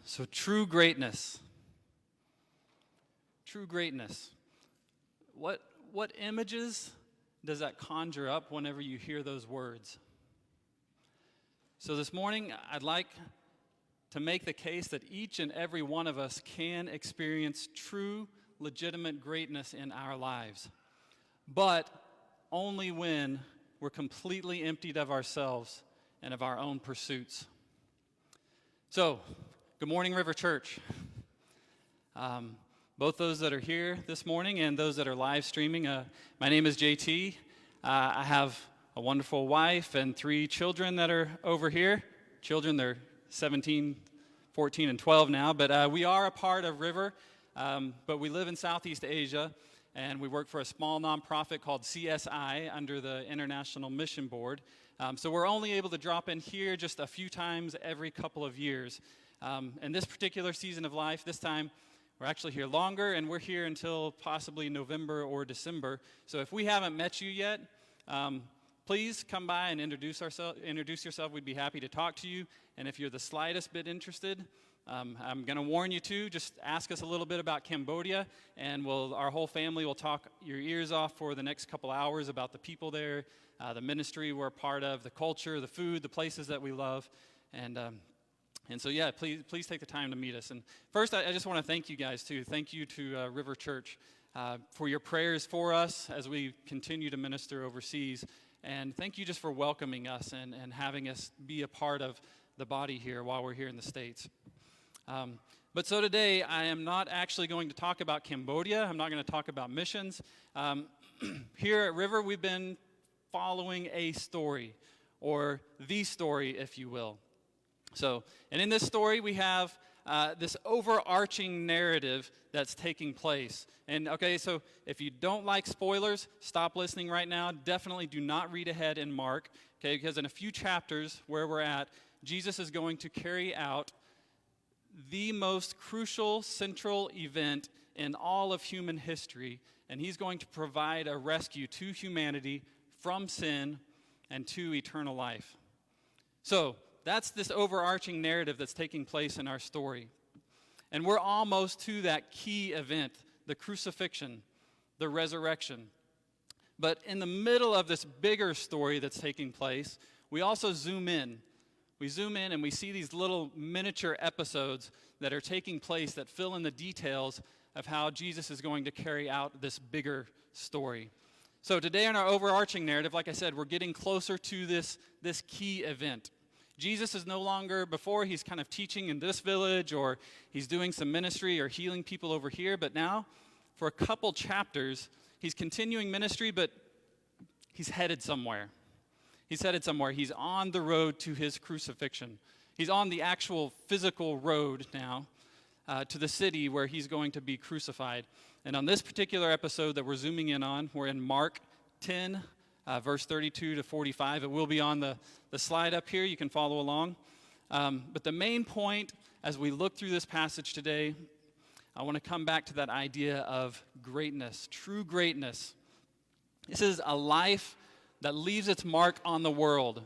So true greatness. True greatness. What images does that conjure up whenever you hear those words? So this morning, I'd like to make the case that each and every one of us can experience true, legitimate greatness in our lives, but only when we're completely emptied of ourselves and of our own pursuits. So, good morning, River Church. Both those that are here this morning and those that are live streaming. My name is JT. I have a wonderful wife and 3 children that are over here. Children, they're 17, 14, and 12 now, but we are a part of River, but we live in Southeast Asia, and we work for a small nonprofit called CSI under the International Mission Board. So we're only able to drop in here just a few times every couple of years. And this particular season of life, this time, we're actually here longer, and we're here until possibly November or December. So if we haven't met you yet, please come by and introduce yourself. We'd be happy to talk to you. And if you're the slightest bit interested, I'm going to warn you too, just ask us a little bit about Cambodia, and our whole family will talk your ears off for the next couple hours about the people there, the ministry we're a part of, the culture, the food, the places that we love. And so, yeah, please take the time to meet us. And first, I just want to thank you guys, too. Thank you to River Church for your prayers for us as we continue to minister overseas. And thank you just for welcoming us and having us be a part of the body here while we're here in the States. But so today, I am not actually going to talk about Cambodia. I'm not going to talk about missions. Here at River, we've been following a story, or the story, if you will. So, and in this story, we have this overarching narrative that's taking place. And okay, so if you don't like spoilers, stop listening right now. Definitely do not read ahead in Mark, okay? Because in a few chapters where we're at, Jesus is going to carry out the most crucial central event in all of human history, and he's going to provide a rescue to humanity from sin and to eternal life. So, that's this overarching narrative that's taking place in our story. And we're almost to that key event, the crucifixion, the resurrection. But in the middle of this bigger story that's taking place, we also zoom in. We zoom in and we see these little miniature episodes that are taking place that fill in the details of how Jesus is going to carry out this bigger story. So today in our overarching narrative, like I said, we're getting closer to this key event. Jesus is no longer, before he's kind of teaching in this village, or he's doing some ministry or healing people over here, but now, for a couple chapters, he's continuing ministry, but he's headed somewhere. He's headed somewhere. He's on the road to his crucifixion. He's on the actual physical road now to the city where he's going to be crucified. And on this particular episode that we're zooming in on, we're in Mark 10, verse 32 to 45. It will be on the slide up here. You can follow along. But the main point as we look through this passage today, I want to come back to that idea of greatness, true greatness. This is a life that leaves its mark on the world,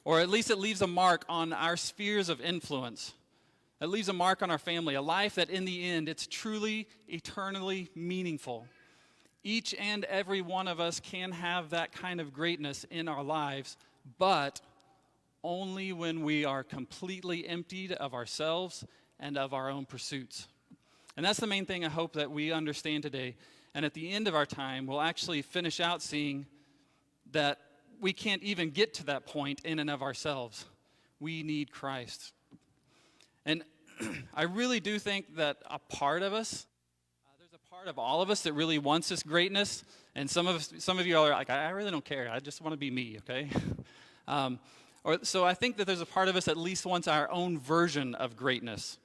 or at least it leaves a mark on our spheres of influence. It leaves a mark on our family, a life that in the end, it's truly, eternally meaningful. Each and every one of us can have that kind of greatness in our lives, but only when we are completely emptied of ourselves and of our own pursuits. And that's the main thing I hope that we understand today. And at the end of our time, we'll actually finish out seeing that we can't even get to that point in and of ourselves. We need Christ. And I really do think that a part of us, there's a part of all of us that really wants this greatness. And some of you are like, I really don't care. I just want to be me, okay? So I think that there's a part of us that at least wants our own version of greatness.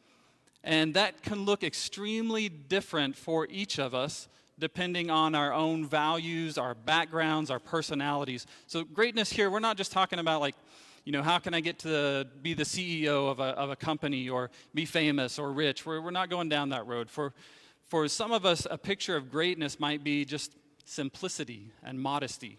And that can look extremely different for each of us, depending on our own values, our backgrounds, our personalities. So greatness here, we're not just talking about like, how can I get to be the CEO of a company or be famous or rich? We're not going down that road. For some of us, a picture of greatness might be just simplicity and modesty.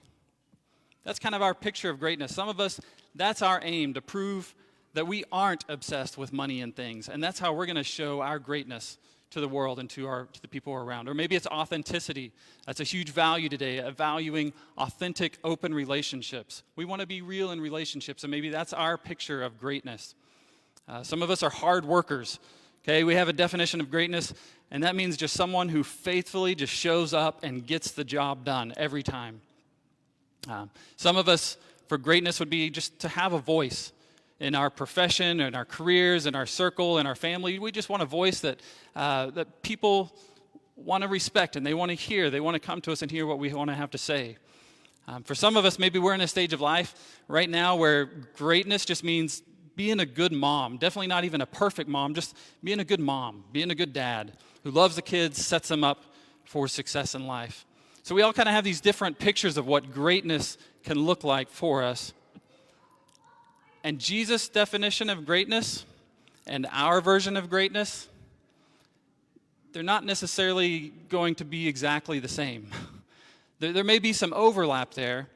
That's kind of our picture of greatness. Some of us, that's our aim, to prove that we aren't obsessed with money and things. And that's how we're going to show our greatness to the world and to the people around. Or maybe it's authenticity. That's a huge value today, valuing authentic, open relationships. We want to be real in relationships, and maybe that's our picture of greatness. Some of us are hard workers. Okay, we have a definition of greatness, and that means just someone who faithfully just shows up and gets the job done every time. Some of us, for greatness, would be just to have a voice in our profession, in our careers, in our circle, in our family. We just want a voice that people want to respect and they want to hear. They want to come to us and hear what we want to have to say. For some of us, maybe we're in a stage of life right now where greatness just means being a good mom. Definitely not even a perfect mom, just being a good mom, being a good dad who loves the kids, sets them up for success in life. So we all kind of have these different pictures of what greatness can look like for us. And Jesus' definition of greatness and our version of greatness, they're not necessarily going to be exactly the same. There may be some overlap there,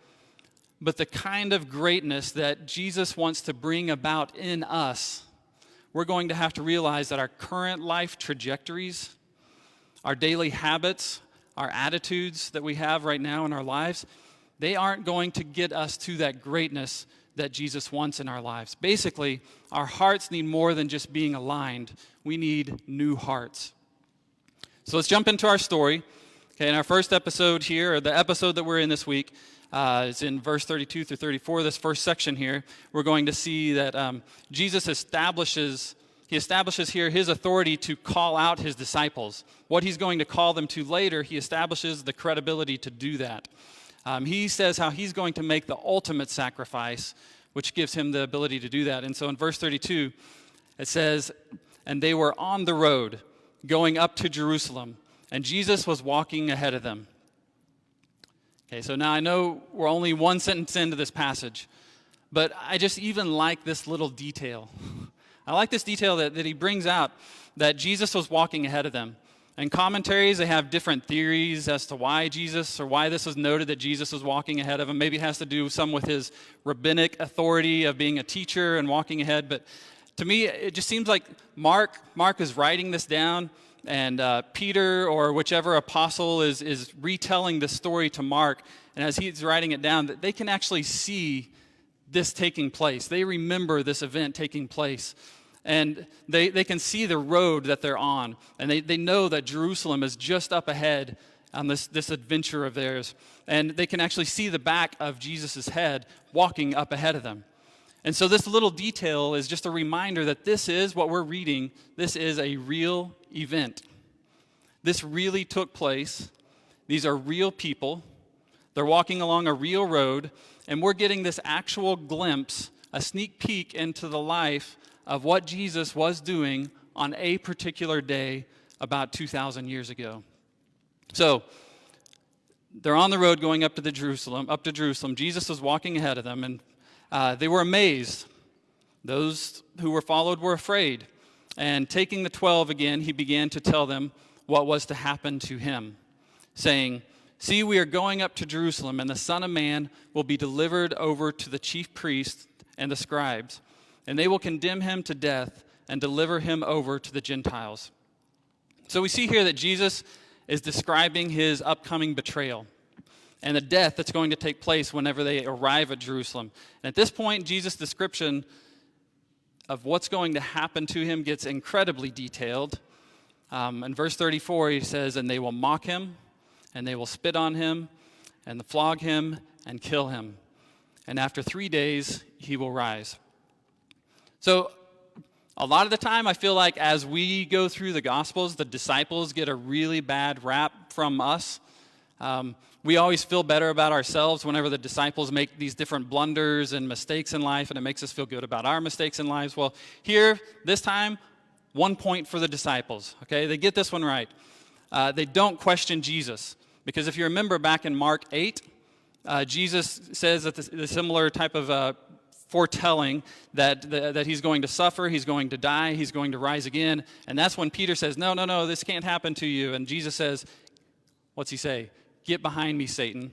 but the kind of greatness that Jesus wants to bring about in us, we're going to have to realize that our current life trajectories, our daily habits, our attitudes that we have right now in our lives, they aren't going to get us to that greatness that Jesus wants in our lives. Basically, our hearts need more than just being aligned. We need new hearts. So let's jump into our story. Okay, in our first episode here, or the episode that we're in this week, is in verse 32 through 34. This first section here, we're going to see that Jesus establishes here his authority to call out his disciples. What he's going to call them to later, he establishes the credibility to do that. He says how he's going to make the ultimate sacrifice, which gives him the ability to do that. And so in verse 32, it says, "And they were on the road going up to Jerusalem, and Jesus was walking ahead of them." Okay, so now I know we're only one sentence into this passage, but I just even like this little detail. I like this detail that he brings out, that Jesus was walking ahead of them. And commentaries, they have different theories as to why this was noted that Jesus was walking ahead of him. Maybe it has to do some with his rabbinic authority of being a teacher and walking ahead. But to me, it just seems like Mark is writing this down, and Peter or whichever apostle is retelling this story to Mark. And as he's writing it down, that they can actually see this taking place. They remember this event taking place. And they can see the road that they're on. And they know that Jerusalem is just up ahead on this adventure of theirs. And they can actually see the back of Jesus' head walking up ahead of them. And so this little detail is just a reminder that this is what we're reading. This is a real event. This really took place. These are real people. They're walking along a real road. And we're getting this actual glimpse, a sneak peek into the life of what Jesus was doing on a particular day about 2,000 years ago. So they're on the road going up to Jerusalem. Jesus was walking ahead of them, and they were amazed. Those who were followed were afraid. And taking the 12 again, he began to tell them what was to happen to him, saying, "See, we are going up to Jerusalem, and the Son of Man will be delivered over to the chief priests and the scribes, and they will condemn him to death and deliver him over to the Gentiles." So we see here that Jesus is describing his upcoming betrayal and the death that's going to take place whenever they arrive at Jerusalem. And at this point, Jesus' description of what's going to happen to him gets incredibly detailed. In verse 34, he says, "And they will mock him, and they will spit on him, and flog him, and kill him. And after 3 days, he will rise." So a lot of the time, I feel like as we go through the Gospels, the disciples get a really bad rap from us. We always feel better about ourselves whenever the disciples make these different blunders and mistakes in life, and it makes us feel good about our mistakes in lives. Well, here, this time, 1 point for the disciples. Okay, they get this one right. They don't question Jesus. Because if you remember back in Mark 8, Jesus says that the similar type of foretelling that he's going to suffer, he's going to die, he's going to rise again. And that's when Peter says, no, this can't happen to you. And Jesus says, what's he say? "Get behind me, Satan."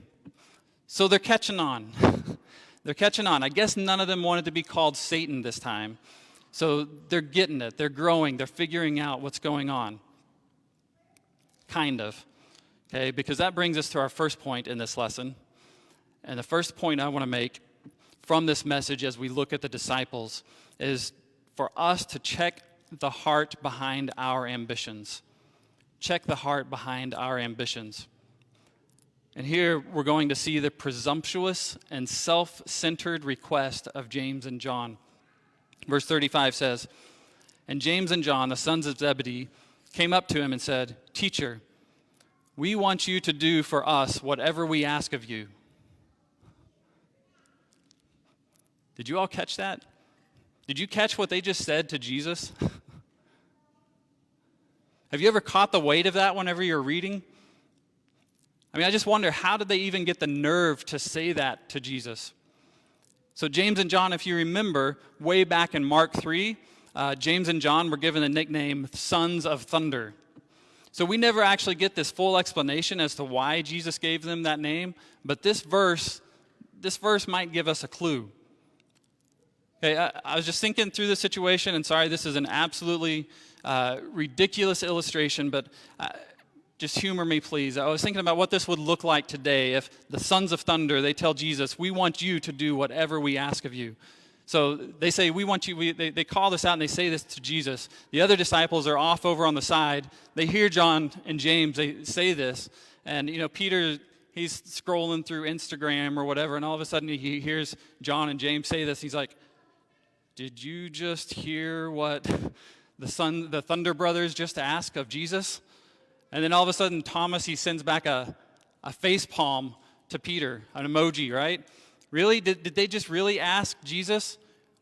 So they're catching on. They're catching on. I guess none of them wanted to be called Satan this time. So they're getting it. They're growing. They're figuring out what's going on. Kind of. Okay, because that brings us to our first point in this lesson. And the first point I want to make from this message as we look at the disciples is for us to check the heart behind our ambitions. Check the heart behind our ambitions. And here we're going to see the presumptuous and self-centered request of James and John. Verse 35 says, "And James and John, the sons of Zebedee, came up to him and said, 'Teacher, we want you to do for us whatever we ask of you.'" Did you all catch that? Did you catch what they just said to Jesus? Have you ever caught the weight of that whenever you're reading? I mean, I just wonder, how did they even get the nerve to say that to Jesus? So James and John, if you remember, way back in Mark 3, James and John were given the nickname Sons of Thunder. So we never actually get this full explanation as to why Jesus gave them that name, but this verse might give us a clue. Okay, I was just thinking through the situation, and sorry, this is an absolutely ridiculous illustration, but just humor me, please. I was thinking about what this would look like today if the Sons of Thunder, they tell Jesus, "We want you to do whatever we ask of you." So they say, "We want you," they call this out and they say this to Jesus. The other disciples are off over on the side. They hear John and James, they say this, and Peter, he's scrolling through Instagram or whatever, and all of a sudden he hears John and James say this. He's like, "Did you just hear what the Thunder Brothers just asked of Jesus?" And then all of a sudden, Thomas, he sends back a face palm to Peter, an emoji, right? Really? Did they just really ask Jesus,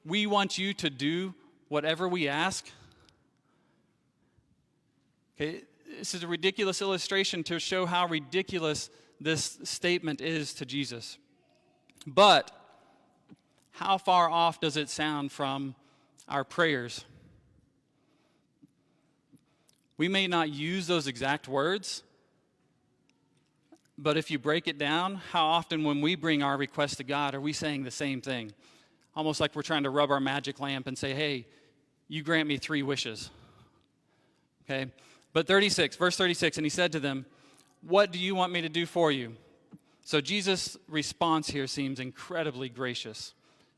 "We want you to do whatever we ask"? Okay, this is a ridiculous illustration to show how ridiculous this statement is to Jesus. But how far off does it sound from our prayers? We may not use those exact words, but if you break it down, how often when we bring our request to God are we saying the same thing? Almost like we're trying to rub our magic lamp and say, "Hey, you grant me 3 wishes." Okay? But verse 36, "And he said to them, 'What do you want me to do for you?'" So Jesus' response here seems incredibly gracious.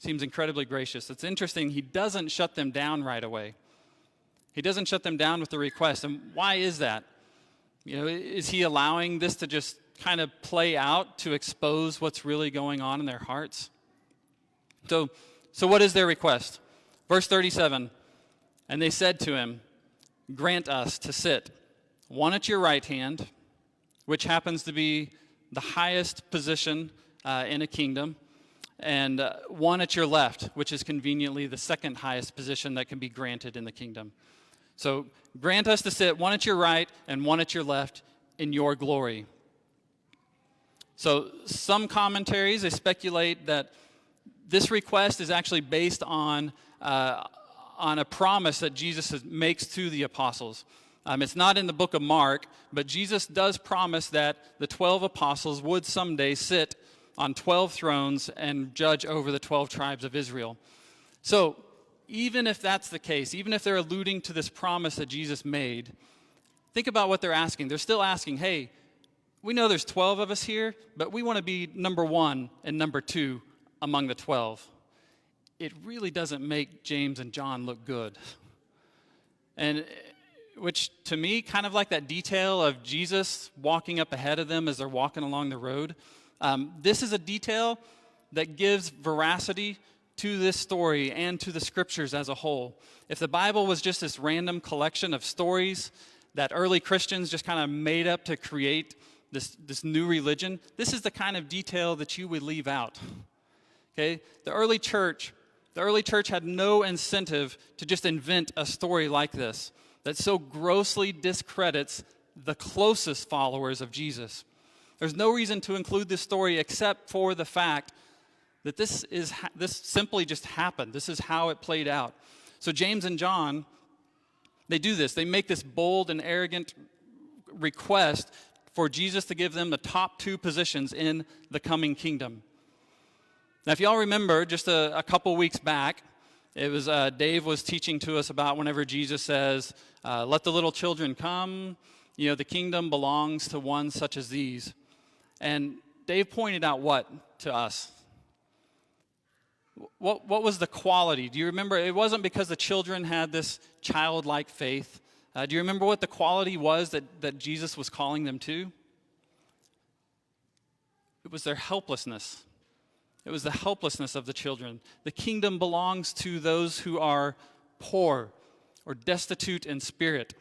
It's interesting, he doesn't shut them down right away. He doesn't shut them down with the request. And why is that? Is he allowing this to just kind of play out to expose what's really going on in their hearts? So what is their request? Verse 37, "And they said to him, 'Grant us to sit, one at your right hand,'" which happens to be the highest position in a kingdom, "and one at your left," which is conveniently the second highest position that can be granted in the kingdom. So grant us to sit one at your right and one at your left in your glory. So some commentaries, they speculate that this request is actually based on a promise that Jesus makes to the apostles. It's not in the book of Mark, but Jesus does promise that the 12 apostles would someday sit on 12 thrones and judge over the 12 tribes of Israel. So even if that's the case, even if they're alluding to this promise that Jesus made, think about what they're asking. They're still asking, "Hey, we know there's 12 of us here, but we want to be number 1 and number 2 among the 12. It really doesn't make James and John look good. And which to me, kind of like that detail of Jesus walking up ahead of them as they're walking along the road. This is a detail that gives veracity to this story and to the scriptures as a whole. If the Bible was just this random collection of stories that early Christians just kind of made up to create this new religion, this is the kind of detail that you would leave out. Okay? The early church had no incentive to just invent a story like this that so grossly discredits the closest followers of Jesus. There's no reason to include this story except for the fact that this simply just happened. This is how it played out. So James and John, they do this. They make this bold and arrogant request for Jesus to give them the top 2 positions in the coming kingdom. Now, if y'all remember, just a couple weeks back, It was Dave was teaching to us about whenever Jesus says, let the little children come, the kingdom belongs to one such as these. And Dave pointed out what to us? What was the quality? Do you remember? It wasn't because the children had this childlike faith. Do you remember what the quality was that Jesus was calling them to? It was their helplessness. It was the helplessness of the children. The kingdom belongs to those who are poor or destitute in spirit.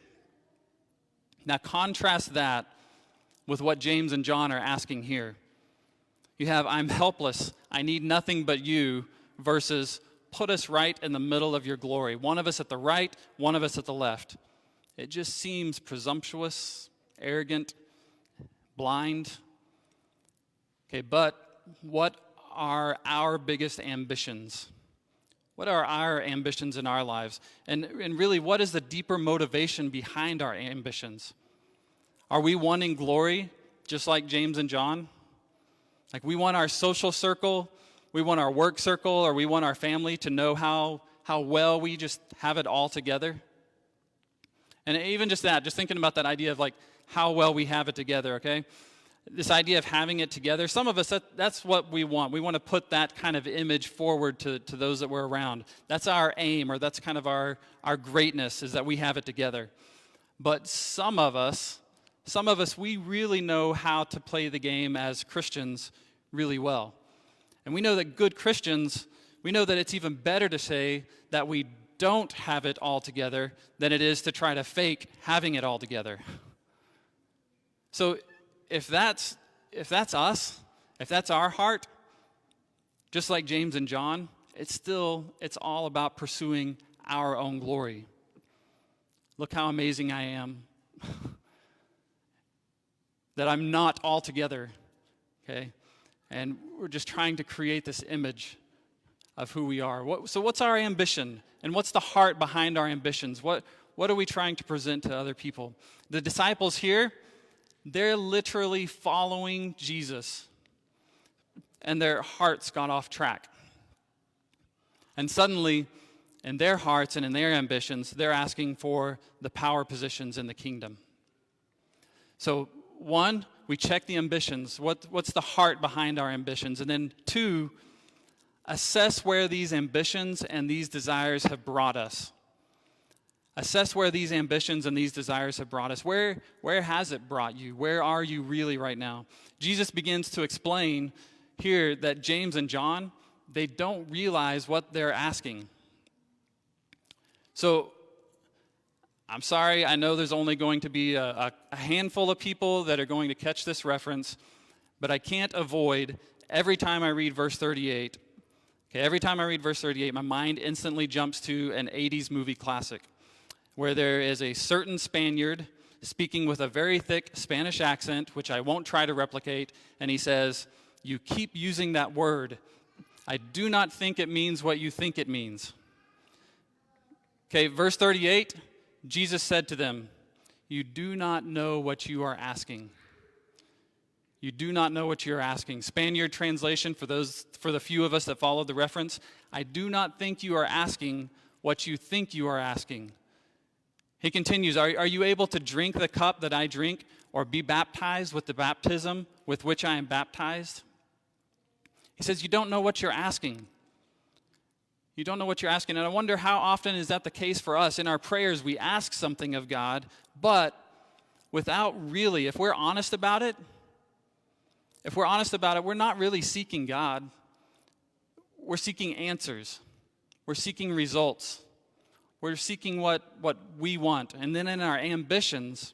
Now contrast that with what James and John are asking here. You have, I'm helpless, I need nothing but you, versus put us right in the middle of your glory. One of us at the right, one of us at the left. It just seems presumptuous, arrogant, blind. Okay, but what are our biggest ambitions? What are our ambitions in our lives? And really, what is the deeper motivation behind our ambitions? Are we wanting glory, just like James and John? Like we want our social circle, we want our work circle, or we want our family to know how well we just have it all together? And even just that, just thinking about that idea of like how well we have it together, okay? This idea of having it together, some of us, that's what we want. We want to put that kind of image forward to those that we're around. That's our aim, or that's kind of our greatness, is that we have it together. But some of us, we really know how to play the game as Christians really well. And we know that good Christians, we know that it's even better to say that we don't have it all together than it is to try to fake having it all together. So if that's us, if that's our heart, just like James and John, it's all about pursuing our own glory. Look how amazing I am. That I'm not all together, okay? And we're just trying to create this image of who we are. So what's our ambition? And what's the heart behind our ambitions? What are we trying to present to other people? The disciples here, they're literally following Jesus, and their hearts got off track. And suddenly, in their hearts and in their ambitions, they're asking for the power positions in the kingdom. So, one, we check the ambitions. What's the heart behind our ambitions? And then two, assess where these ambitions and these desires have brought us. Assess where these ambitions and these desires have brought us. Where has it brought you? Where are you really right now? Jesus begins to explain here that James and John, they don't realize what they're asking. So, I'm sorry, I know there's only going to be a handful of people that are going to catch this reference, but I can't avoid, every time I read verse 38, my mind instantly jumps to an 80s movie classic, where there is a certain Spaniard speaking with a very thick Spanish accent, which I won't try to replicate, and he says, "You keep using that word. I do not think it means what you think it means." Okay, verse 38, Jesus said to them, "You do not know what you are asking." You do not know what you're asking. Spaniard translation, for the few of us that followed the reference, I do not think you are asking what you think you are asking. He continues, are you able to drink the cup that I drink, or be baptized with the baptism with which I am baptized? He says, you don't know what you're asking. You don't know what you're asking. And I wonder, how often is that the case for us? In our prayers, we ask something of God, but without really, if we're honest about it, we're not really seeking God. We're seeking answers. We're seeking results. We're seeking what we want. And then in our ambitions,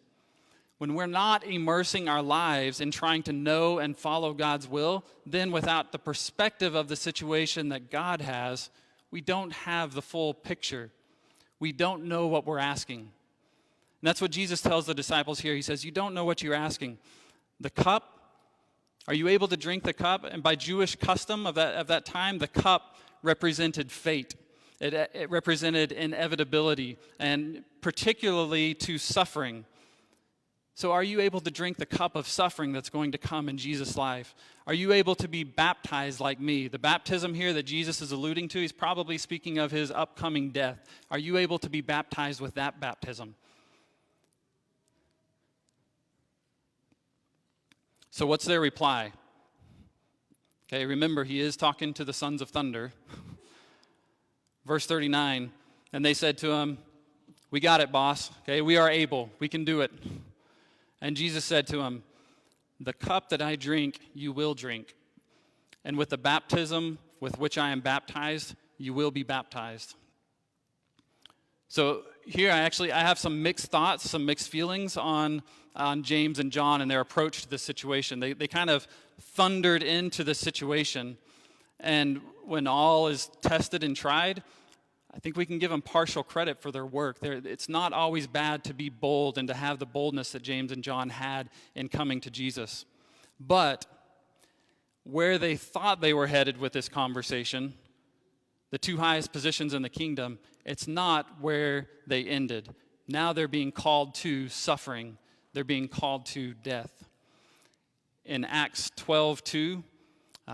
when we're not immersing our lives in trying to know and follow God's will, then without the perspective of the situation that God has, we don't have the full picture. We don't know what we're asking. And that's what Jesus tells the disciples here. He says, you don't know what you're asking. The cup, are you able to drink the cup? And by Jewish custom of that time, the cup represented fate. It represented inevitability, and particularly to suffering. So are you able to drink the cup of suffering that's going to come in Jesus' life? Are you able to be baptized like me? The baptism here that Jesus is alluding to, he's probably speaking of his upcoming death. Are you able to be baptized with that baptism? So what's their reply? Okay, remember, he is talking to the sons of thunder. Verse 39, and they said to him, "We got it, boss. Okay, we are able. We can do it." And Jesus said to him, "The cup that I drink, you will drink. And with the baptism with which I am baptized, you will be baptized." So here I have some mixed thoughts, some mixed feelings on James and John and their approach to this situation. They kind of thundered into the situation. And when all is tested and tried, I think we can give them partial credit for their work. It's not always bad to be bold and to have the boldness that James and John had in coming to Jesus. But where they thought they were headed with this conversation, the two highest positions in the kingdom, it's not where they ended. Now they're being called to suffering. They're being called to death. In Acts 12:2,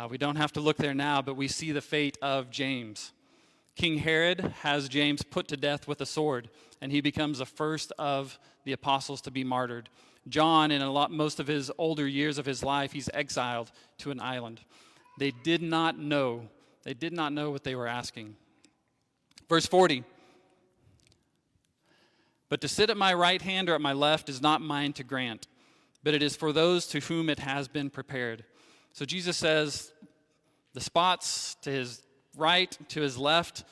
we don't have to look there now, but we see the fate of James. King Herod has James put to death with a sword, and he becomes the first of the apostles to be martyred. John, in most of his older years of his life, he's exiled to an island. They did not know. They did not know what they were asking. Verse 40. "But to sit at my right hand or at my left is not mine to grant, but it is for those to whom it has been prepared." So Jesus says the spots to his right, to his left,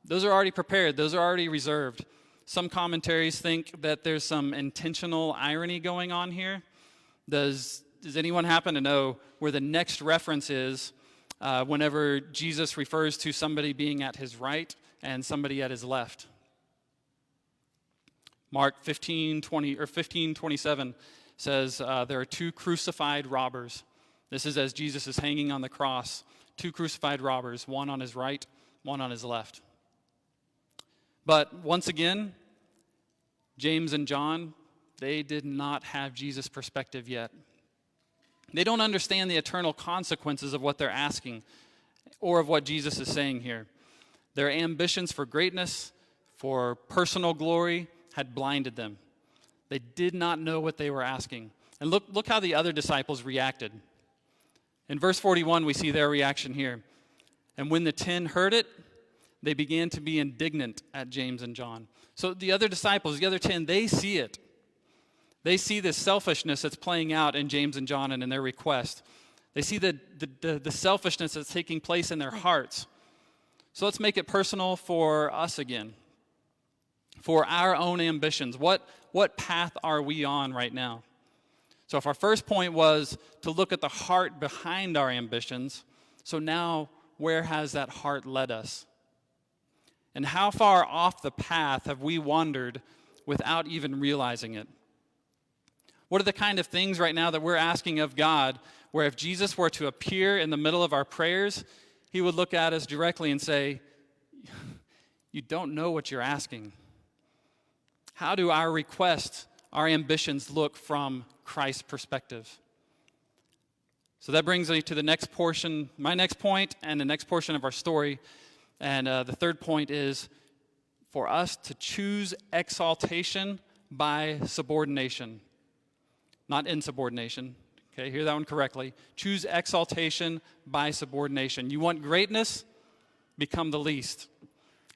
those are already prepared. Those are already reserved. Some commentaries think that there's some intentional irony going on here. Does anyone happen to know where the next reference is whenever Jesus refers to somebody being at his right and somebody at his left? Mark 15:27 says there are two crucified robbers. This is as Jesus is hanging on the cross. Two crucified robbers, one on his right, one on his left. But once again, James and John, they did not have Jesus' perspective yet. They don't understand the eternal consequences of what they're asking or of what Jesus is saying here. Their ambitions for greatness, for personal glory, had blinded them. They did not know what they were asking. And look how the other disciples reacted. In verse 41, we see their reaction here. "And when the 10 heard it, they began to be indignant at James and John." So the other disciples, the other 10, they see it. They see this selfishness that's playing out in James and John and in their request. They see the selfishness that's taking place in their hearts. So let's make it personal for us again. For our own ambitions, what path are we on right now? So if our first point was to look at the heart behind our ambitions, so now where has that heart led us? And how far off the path have we wandered without even realizing it? What are the kind of things right now that we're asking of God where if Jesus were to appear in the middle of our prayers, he would look at us directly and say, "You don't know what you're asking"? How do our requests, our ambitions look from Christ's perspective? So that brings me to the next portion, my next point, and the next portion of our story. And the third point is for us to choose exaltation by subordination, not insubordination. Okay, hear that one correctly. Choose exaltation by subordination. You want greatness? Become the least.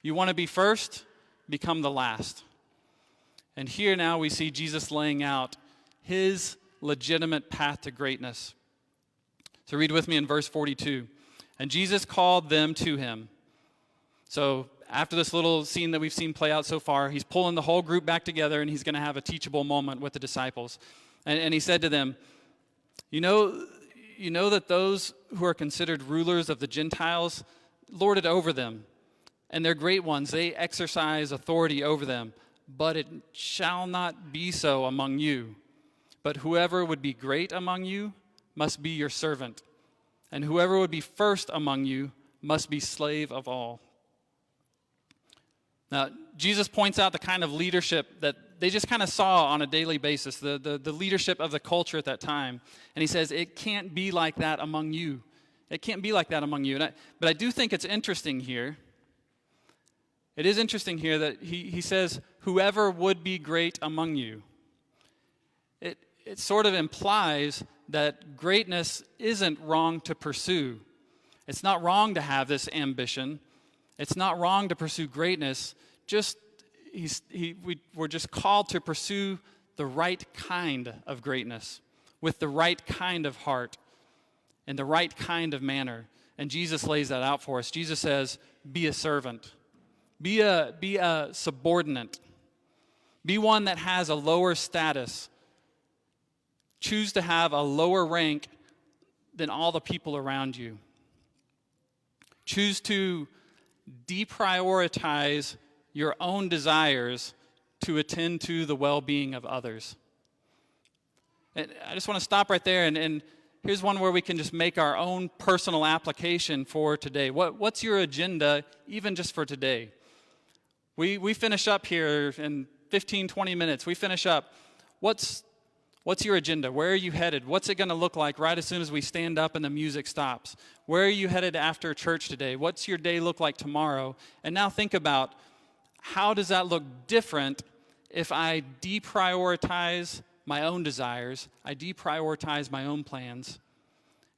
You want to be first? Become the last. And here now we see Jesus laying out his legitimate path to greatness. So read with me in verse 42. "And Jesus called them to him." So after this little scene that we've seen play out so far, he's pulling the whole group back together and he's going to have a teachable moment with the disciples. And he said to them, you know that those who are considered rulers of the Gentiles lord it over them, and their great ones, they exercise authority over them. But it shall not be so among you. But whoever would be great among you must be your servant, and whoever would be first among you must be slave of all. Now, Jesus points out the kind of leadership that they just kind of saw on a daily basis, the leadership of the culture at that time. And he says, it can't be like that among you. It can't be like that among you. But I do think it's interesting here. It is interesting here that he says, whoever would be great among you. It sort of implies that greatness isn't wrong to pursue. It's not wrong to have this ambition. It's not wrong to pursue greatness. We're just called to pursue the right kind of greatness with the right kind of heart and the right kind of manner. And Jesus lays that out for us. Jesus says, be a servant. Be a subordinate. Be one that has a lower status. Choose to have a lower rank than all the people around you. Choose to deprioritize your own desires to attend to the well-being of others. And I just want to stop right there, and here's one where we can just make our own personal application for today. What's your agenda, even just for today? We finish up here in 15, 20 minutes. We finish up. What's your agenda? Where are you headed? What's it going to look like right as soon as we stand up and the music stops? Where are you headed after church today? What's your day look like tomorrow? And now think about, how does that look different if I deprioritize my own desires, I deprioritize my own plans,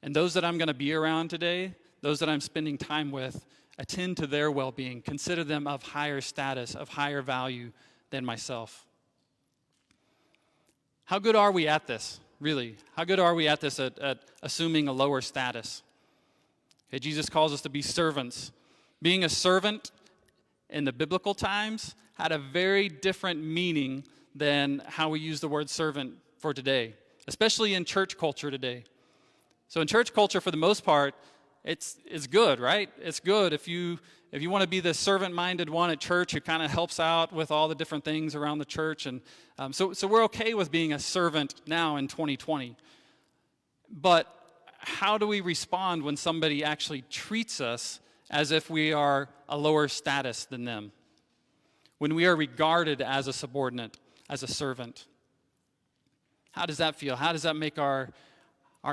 and those that I'm going to be around today, those that I'm spending time with, attend to their well-being, consider them of higher status, of higher value than myself. How good are we at this, really? How good are we at this, at assuming a lower status? Okay, Jesus calls us to be servants. Being a servant in the biblical times had a very different meaning than how we use the word servant for today, especially in church culture today. So in church culture, for the most part, it's good, right? It's good if you want to be the servant-minded one at church who kind of helps out with all the different things around the church. And so we're okay with being a servant now in 2020. But how do we respond when somebody actually treats us as if we are a lower status than them? When we are regarded as a subordinate, as a servant? How does that feel? How does that make our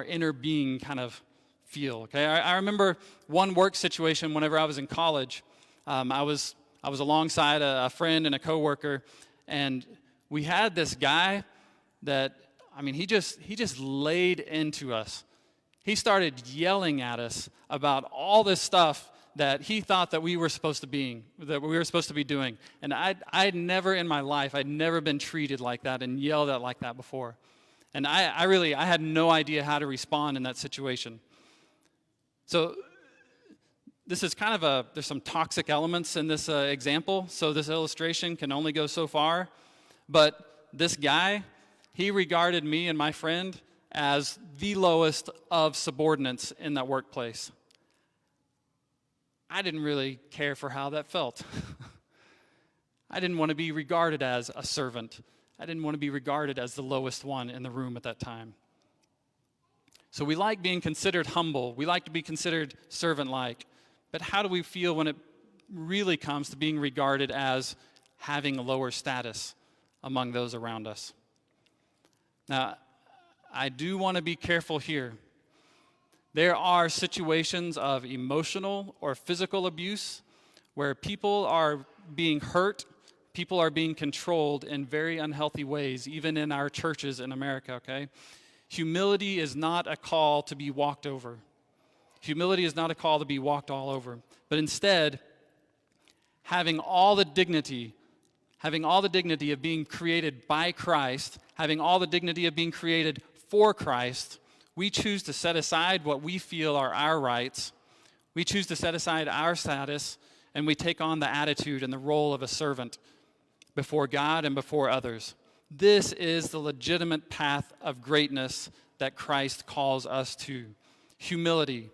inner being kind of feel? Okay, I remember one work situation whenever I was in college. I was alongside a friend and a coworker, and we had this guy that, he just laid into us. He started yelling at us about all this stuff that he thought that we were supposed to be doing. And I'd never in my life, I'd never been treated like that and yelled at like that before. And I had no idea how to respond in that situation. So this is kind of there's some toxic elements in this example, so this illustration can only go so far. But this guy, he regarded me and my friend as the lowest of subordinates in that workplace. I didn't really care for how that felt. I didn't want to be regarded as a servant. I didn't want to be regarded as the lowest one in the room at that time. So we like being considered humble. We like to be considered servant-like. But how do we feel when it really comes to being regarded as having a lower status among those around us? Now, I do want to be careful here. There are situations of emotional or physical abuse where people are being hurt, people are being controlled in very unhealthy ways, even in our churches in America, okay? Humility is not a call to be walked over. Humility is not a call to be walked all over, but instead, having all the dignity of being created by Christ, having all the dignity of being created for Christ, we choose to set aside what we feel are our rights. We choose to set aside our status, and we take on the attitude and the role of a servant before God and before others. This is the legitimate path of greatness that Christ calls us to. Humility,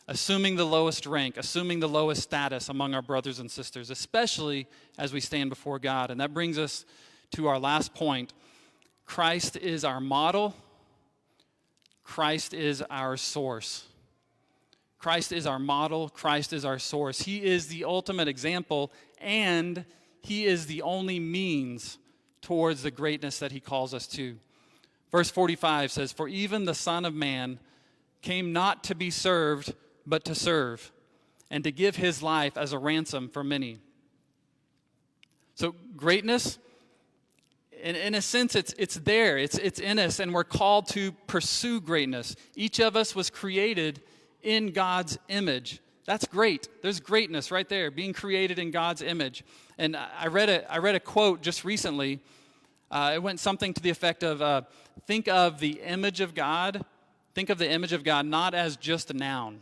assuming the lowest rank, assuming the lowest status among our brothers and sisters, especially as we stand before God. And that brings us to our last point. Christ is our model. Christ is our source. Christ is our model. Christ is our source. He is the ultimate example, and he is the only means towards the greatness that he calls us to. Verse 45 says, "For even the Son of Man came not to be served, but to serve, and to give his life as a ransom for many." So greatness, in a sense, it's there. It's in us, and we're called to pursue greatness. Each of us was created in God's image. That's great. There's greatness right there, being created in God's image. And I read a quote just recently. It went something to the effect of, think of the image of God. Think of the image of God not as just a noun,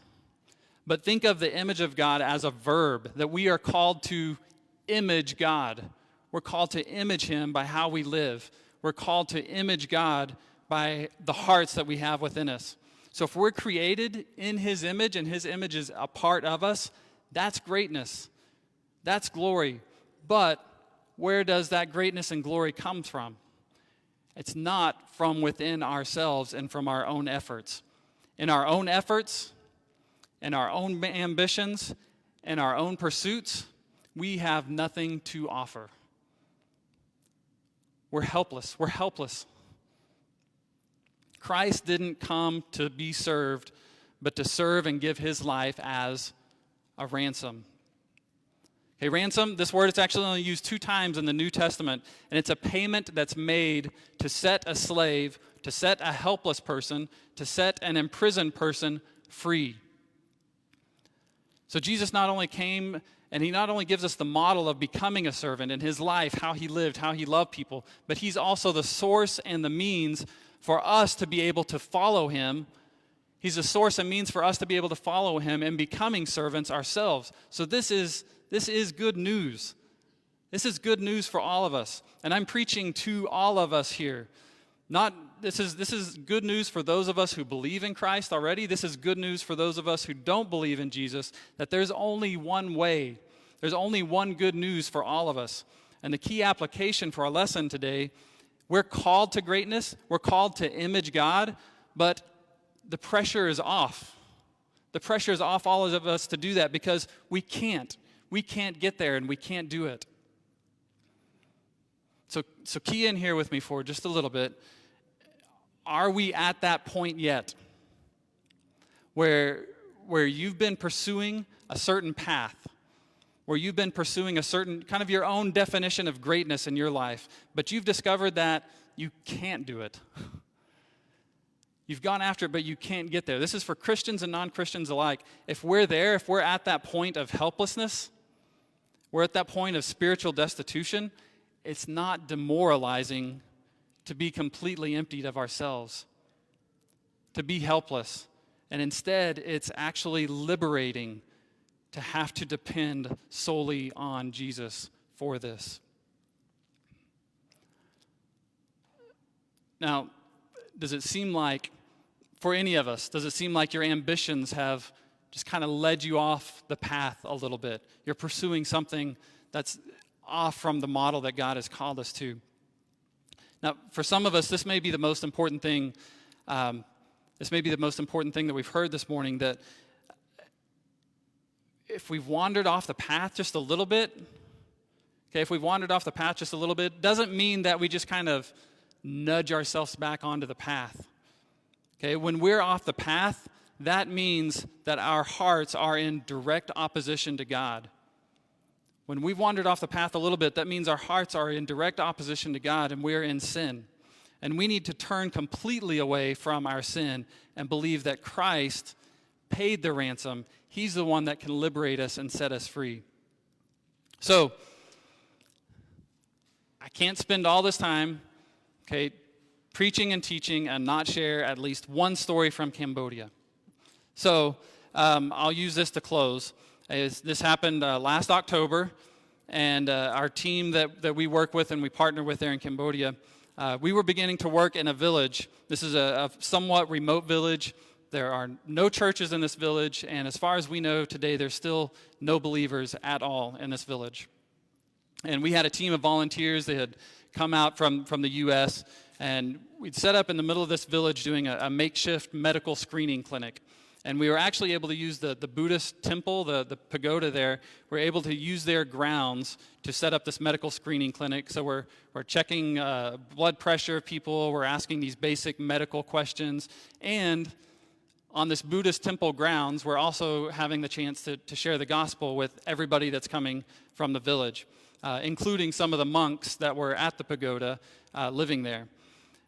but think of the image of God as a verb, that we are called to image God. We're called to image him by how we live. We're called to image God by the hearts that we have within us. So if we're created in his image and his image is a part of us, that's greatness. That's glory. But where does that greatness and glory come from? It's not from within ourselves and from our own efforts. In our own efforts, in our own ambitions, in our own pursuits, we have nothing to offer. We're helpless. We're helpless. Christ didn't come to be served, but to serve and give his life as a ransom. Okay, ransom, this word is actually only used 2 times in the New Testament, and it's a payment that's made to set a slave, to set a helpless person, to set an imprisoned person free. So Jesus not only came, and he not only gives us the model of becoming a servant in his life, how he lived, how he loved people, but he's also the source and the means for us to be able to follow him. He's the source and means for us to be able to follow him in becoming servants ourselves. So this is good news. This is good news for all of us. And I'm preaching to all of us here. This is good news for those of us who believe in Christ already. This is good news for those of us who don't believe in Jesus, that there's only one way. There's only one good news for all of us. And the key application for our lesson today, we're called to greatness. We're called to image God, but the pressure is off. The pressure is off all of us to do that because we can't. We can't get there and we can't do it. So key in here with me for just a little bit. Are we at that point yet where you've been pursuing a certain path, where you've been pursuing a certain kind of your own definition of greatness in your life, but you've discovered that you can't do it? You've gone after it, but you can't get there. This is for Christians and non-Christians alike. If we're there, if we're at that point of helplessness, we're at that point of spiritual destitution, it's not demoralizing to be completely emptied of ourselves, to be helpless. And instead, it's actually liberating to have to depend solely on Jesus for this. Now, does it seem like, for any of us, does it seem like your ambitions have just kind of led you off the path a little bit? You're pursuing something that's off from the model that God has called us to. Now, for some of us, this may be the most important thing. This may be the most important thing that we've heard this morning, that if we've wandered off the path just a little bit, if we've wandered off the path just a little bit, doesn't mean that we just kind of nudge ourselves back onto the path. When we're off the path, that means that our hearts are in direct opposition to God. When we've wandered off the path a little bit, that means our hearts are in direct opposition to God and we're in sin. And we need to turn completely away from our sin and believe that Christ paid the ransom. He's the one that can liberate us and set us free. So, I can't spend all this time, preaching and teaching and not share at least one story from Cambodia. So, I'll use this to close. This happened last October, and our team that we work with and we partner with there in Cambodia, we were beginning to work in a village. This is a somewhat remote village. There are no churches in this village, and as far as we know today, there's still no believers at all in this village. And we had a team of volunteers. They had come out from the U.S., and we'd set up in the middle of this village doing a makeshift medical screening clinic. And we were actually able to use the Buddhist temple, the pagoda there. We're able to use their grounds to set up this medical screening clinic. So we're checking blood pressure of people. We're asking these basic medical questions. And on this Buddhist temple grounds, we're also having the chance to share the gospel with everybody that's coming from the village, including some of the monks that were at the pagoda living there.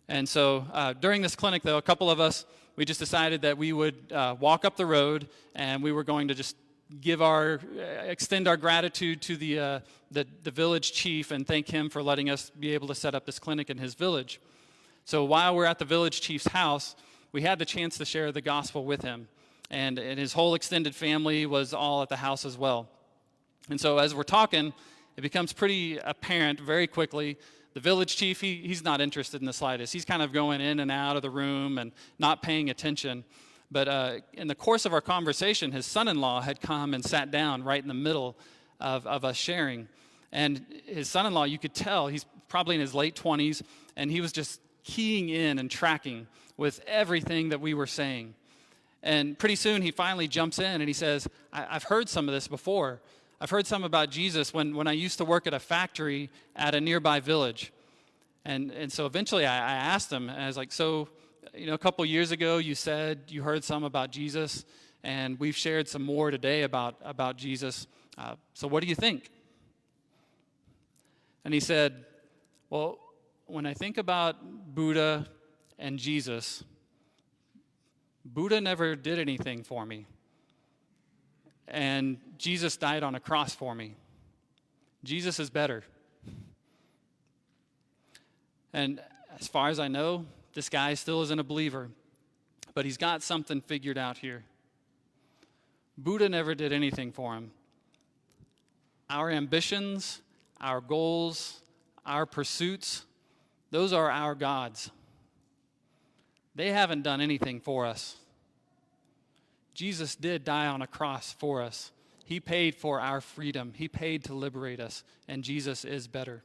And so during this clinic, though, a couple of us, we just decided that we would walk up the road, and we were going to just extend our gratitude to the village chief and thank him for letting us be able to set up this clinic in his village. So while we're at the village chief's house, we had the chance to share the gospel with him, and his whole extended family was all at the house as well. And so as we're talking, it becomes pretty apparent very quickly. The village chief, he's not interested in the slightest. He's kind of going in and out of the room and not paying attention. But in the course of our conversation, his son-in-law had come and sat down right in the middle of us sharing. And his son-in-law, you could tell, he's probably in his late 20s, and he was just keying in and tracking with everything that we were saying. And pretty soon he finally jumps in and he says, I've heard some of this before. I've heard some about Jesus when I used to work at a factory at a nearby village. And so eventually I asked him, and I was like, so, a couple years ago you said you heard some about Jesus, and we've shared some more today about Jesus. So what do you think? And he said, well, when I think about Buddha and Jesus, Buddha never did anything for me. And Jesus died on a cross for me. Jesus is better. And as far as I know, this guy still isn't a believer, but he's got something figured out here. Buddha never did anything for him. Our ambitions, our goals, our pursuits, those are our gods. They haven't done anything for us. Jesus did die on a cross for us. He paid for our freedom. He paid to liberate us, and Jesus is better.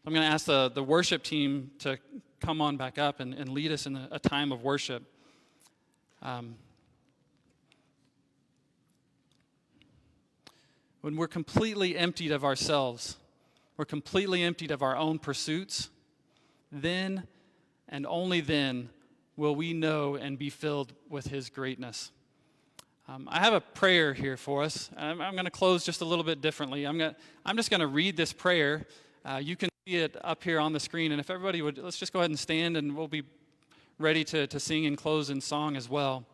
I'm going to ask the worship team to come on back up and lead us in a time of worship. When we're completely emptied of ourselves, we're completely emptied of our own pursuits, then and only then will we know and be filled with his greatness. I have a prayer here for us. I'm going to close just a little bit differently. I'm just going to read this prayer. You can see it up here on the screen, and if everybody would, let's just go ahead and stand, and we'll be ready to sing and close in song as well.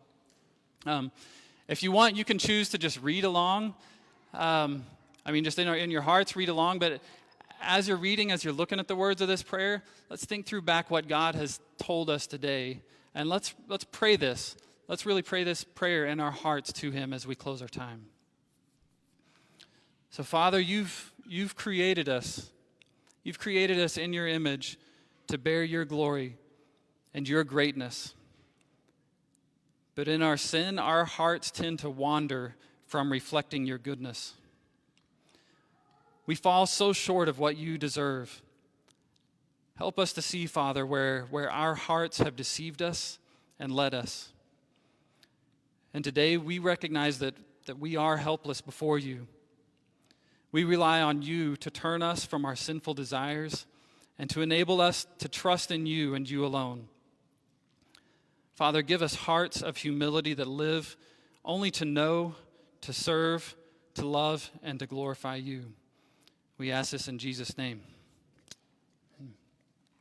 If you want, you can choose to just read along. Just in your hearts, read along, but as you're reading, as you're looking at the words of this prayer, let's think through back what God has told us today, and let's pray this. Let's really pray this prayer in our hearts to him as we close our time. So, Father, you've created us. You've created us in your image to bear your glory and your greatness. But in our sin, our hearts tend to wander from reflecting your goodness. We fall so short of what you deserve. Help us to see, Father, where our hearts have deceived us and led us. And today we recognize that we are helpless before you. We rely on you to turn us from our sinful desires and to enable us to trust in you and you alone. Father, give us hearts of humility that live only to know, to serve, to love, and to glorify you. We ask this in Jesus' name.